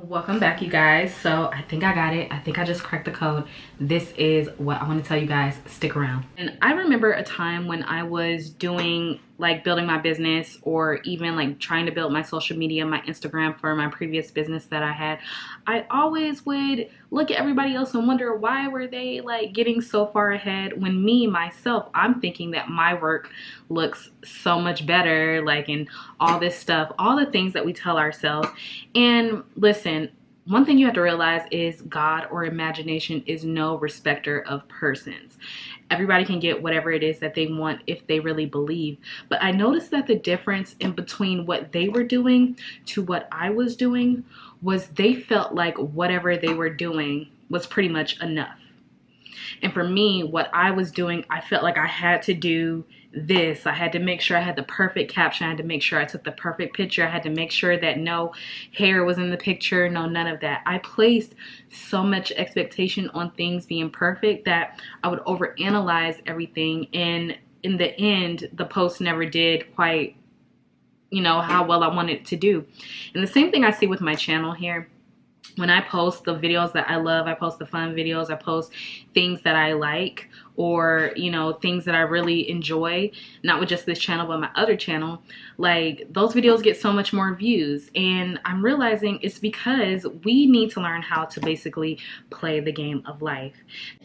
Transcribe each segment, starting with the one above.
Welcome back, you guys. So I think I got it. I think I just cracked the code. This is what I want to tell you guys. Stick around. And I remember a time when I was doing like building my business, or even like trying to build my social media, my Instagram for my previous business that I had. I always would look at everybody else and wonder, why were they like getting so far ahead when me myself, I'm thinking that my work looks so much better, like, in all this stuff, all the things that we tell ourselves. And listen, one thing you have to realize is God, or imagination, is no respecter of persons. Everybody can get whatever it is that they want if they really believe. But I noticed that the difference in between what they were doing to what I was doing was they felt like whatever they were doing was pretty much enough. And for me, what I was doing, I felt like I had to do this. I had to make sure I had the perfect caption. I had to make sure I took the perfect picture. I had to make sure that no hair was in the picture. No, none of that. I placed so much expectation on things being perfect that I would overanalyze everything. And in the end, the post never did quite, how well I wanted it to do. And the same thing I see with my channel here. When I post the videos that I love, I post the fun videos, I post things that I like, or, things that I really enjoy, not with just this channel, but my other channel, like, those videos get so much more views. And I'm realizing it's because we need to learn how to basically play the game of life.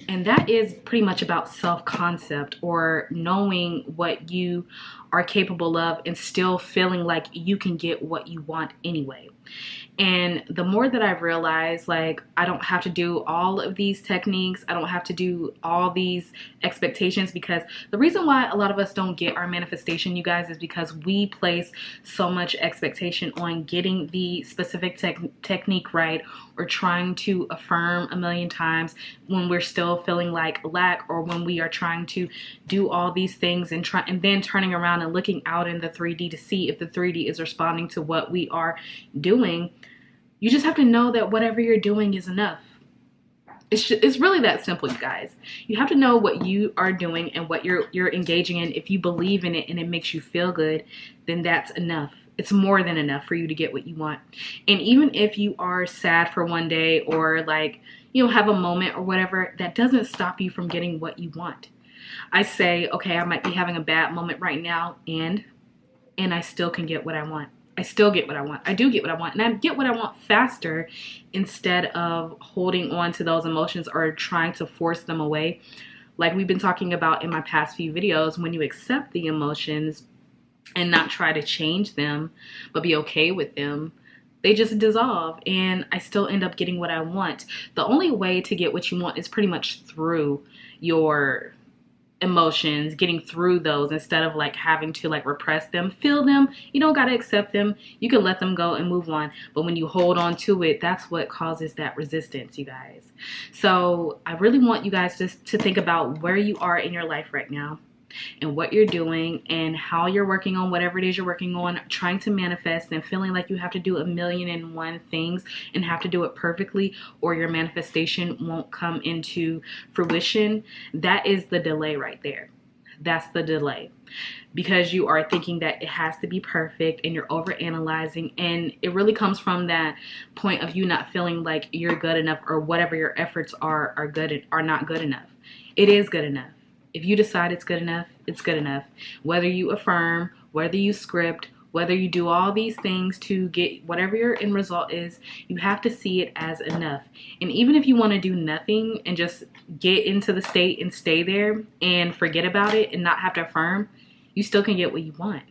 And that is pretty much about self-concept, or knowing what you are capable of and still feeling like you can get what you want anyway. And the more that I've realized, like, I don't have to do all of these techniques, I don't have to do all these expectations, because the reason why a lot of us don't get our manifestation, you guys, is because we place so much expectation on getting the specific technique right, or trying to affirm a million times when we're still feeling like lack, or when we are trying to do all these things and then turning around and looking out in the 3D to see if the 3D is responding to what we are doing. You just have to know that whatever you're doing is enough. It's really that simple, you guys. You have to know what you are doing and what you're engaging in. If you believe in it and it makes you feel good, then that's enough. It's more than enough for you to get what you want. And even if you are sad for one day, or like, have a moment or whatever, that doesn't stop you from getting what you want. I say, okay, I might be having a bad moment right now, and I still can get what I want. I still get what I want. I do get what I want. And I get what I want faster, instead of holding on to those emotions or trying to force them away. Like we've been talking about in my past few videos, when you accept the emotions and not try to change them, but be okay with them, they just dissolve, and I still end up getting what I want. The only way to get what you want is pretty much through your emotions, getting through those, instead of like having to like repress them. Feel them. You don't got to accept them. You can let them go and move on. But when you hold on to it, that's what causes that resistance, you guys. So I really want you guys just to think about where you are in your life right now, and what you're doing, and how you're working on whatever it is you're working on, trying to manifest, and feeling like you have to do 1,000,001 things and have to do it perfectly, or your manifestation won't come into fruition. That is the delay right there. That's the delay, because you are thinking that it has to be perfect, and you're over analyzing, and it really comes from that point of you not feeling like you're good enough, or whatever your efforts are not good enough. It is good enough. If you decide it's good enough, it's good enough. Whether you affirm, whether you script, whether you do all these things to get whatever your end result is, you have to see it as enough. And even if you want to do nothing and just get into the state and stay there and forget about it and not have to affirm, you still can get what you want.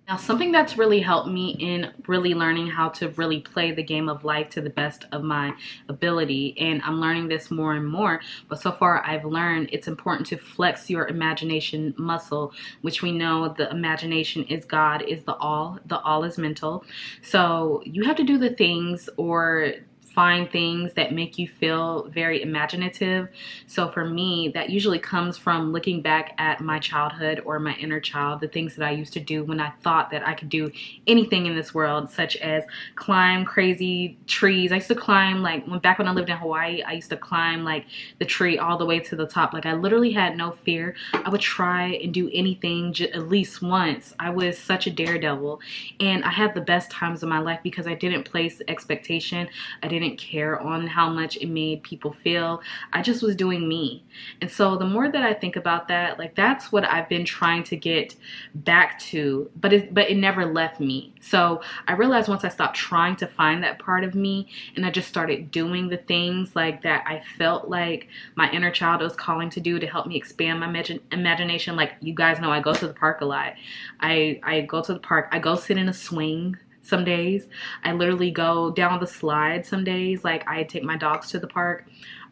Now, something that's really helped me in really learning how to really play the game of life to the best of my ability, and I'm learning this more and more, but so far I've learned it's important to flex your imagination muscle, which we know the imagination is God, is the all is mental. So you have to do the things, or find things that make you feel very imaginative. So for me, that usually comes from looking back at my childhood or my inner child, the things that I used to do when I thought that I could do anything in this world, such as climb crazy trees. I used to climb, like back when I lived in Hawaii, I used to climb like the tree all the way to the top. Like I literally had no fear. I would try and do anything at least once. I was such a daredevil, and I had the best times of my life because I didn't place expectation. I didn't care on how much it made people feel. I just was doing me. And so the more that I think about that, like that's what I've been trying to get back to, but it never left me. So I realized once I stopped trying to find that part of me and I just started doing the things like that I felt like my inner child was calling to do to help me expand my imagination. Like you guys know, I go to the park a lot. I go to the park. I go sit in a swing some days. I literally go down the slide some days. Like I take my dogs to the park.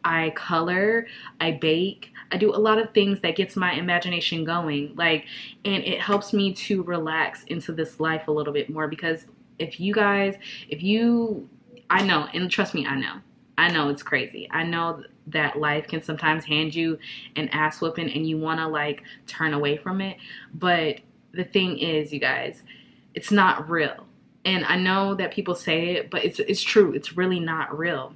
I color, I bake, I do a lot of things that gets my imagination going. Like, and it helps me to relax into this life a little bit more, because I know, and trust me, I know it's crazy. I know that life can sometimes hand you an ass whooping and you want to like turn away from it. But the thing is, you guys, it's not real. And I know that people say it, but it's true. It's really not real.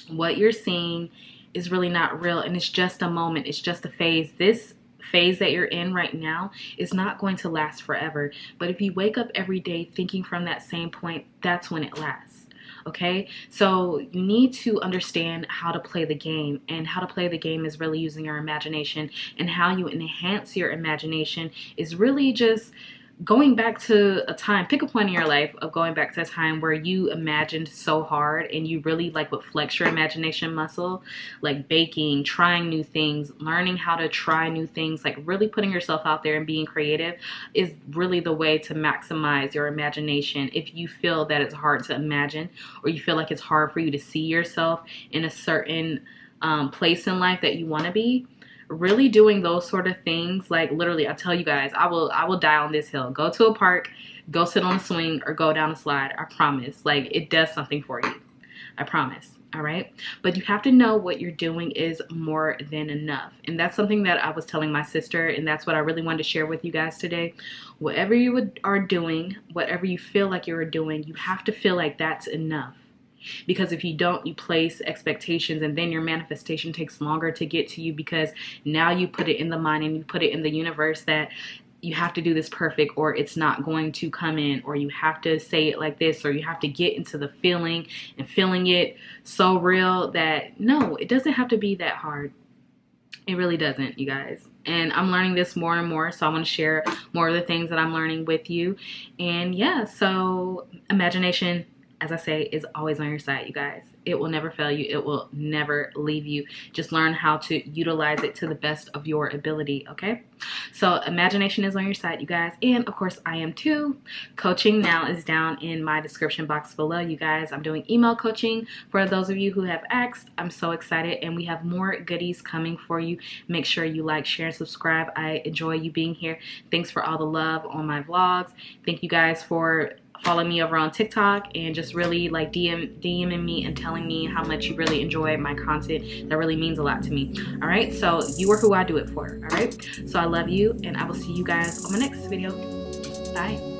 What you're seeing is really not real, and it's just a moment. It's just a phase. This phase that you're in right now is not going to last forever. But if you wake up every day thinking from that same point, that's when it lasts. Okay, so you need to understand how to play the game, and how to play the game is really using your imagination, and how you enhance your imagination is really just going back to a time. Pick a point in your life of going back to a time where you imagined so hard and you really like would flex your imagination muscle, like baking, trying new things, learning how to try new things, like really putting yourself out there and being creative is really the way to maximize your imagination. If you feel that it's hard to imagine, or you feel like it's hard for you to see yourself in a certain place in life that you want to be, really doing those sort of things, like literally, I tell you guys, I will die on this hill. Go to a park, go sit on a swing, or go down a slide. I promise. Like, it does something for you. I promise. All right. But you have to know what you're doing is more than enough. And that's something that I was telling my sister, and that's what I really wanted to share with you guys today. Whatever you are doing, whatever you feel like you're doing, you have to feel like that's enough. Because if you don't, you place expectations, and then your manifestation takes longer to get to you, because now you put it in the mind and you put it in the universe that you have to do this perfect, or it's not going to come in, or you have to say it like this, or you have to get into the feeling and feeling it so real that no, it doesn't have to be that hard. It really doesn't, you guys. And I'm learning this more and more, so I want to share more of the things that I'm learning with you. And yeah, so imagination, as I say, is always on your side, you guys. It will never fail you. It will never leave you. Just learn how to utilize it to the best of your ability, okay? So imagination is on your side, you guys. And of course, I am too. Coaching now is down in my description box below, you guys. I'm doing email coaching for those of you who have asked. I'm so excited, and we have more goodies coming for you. Make sure you like, share, and subscribe. I enjoy you being here. Thanks for all the love on my vlogs. Thank you guys for following me over on TikTok and just really like DMing me and telling me how much you really enjoy my content. That really means a lot to me. All right, so you are who I do it for. All right, so I love you, and I will see you guys on my next video. Bye.